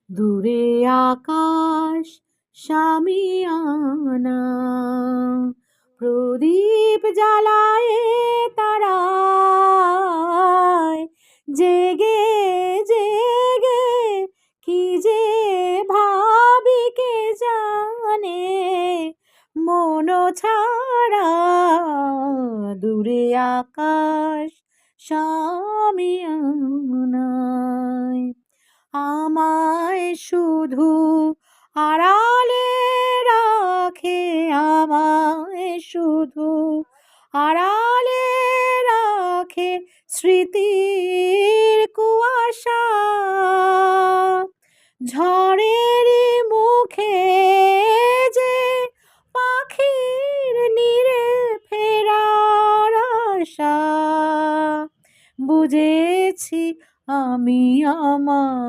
দূরে আকাশ শামিয়ানা, প্রদীপ জ্বালায় তারায়, জেগে জেগে কি যে ভাবি কে জানে, মন ছাড়া দূরে আকাশ শামিয়ানায়। আমায় শুধু আড়ালে রাখে, আমায় শুধু আড়ালে রাখে স্মৃতির কুয়াশা। ঝড়ের মুখে যে পাখির নীড়ে ফেরার আশা, বুঝেছি আমি আমার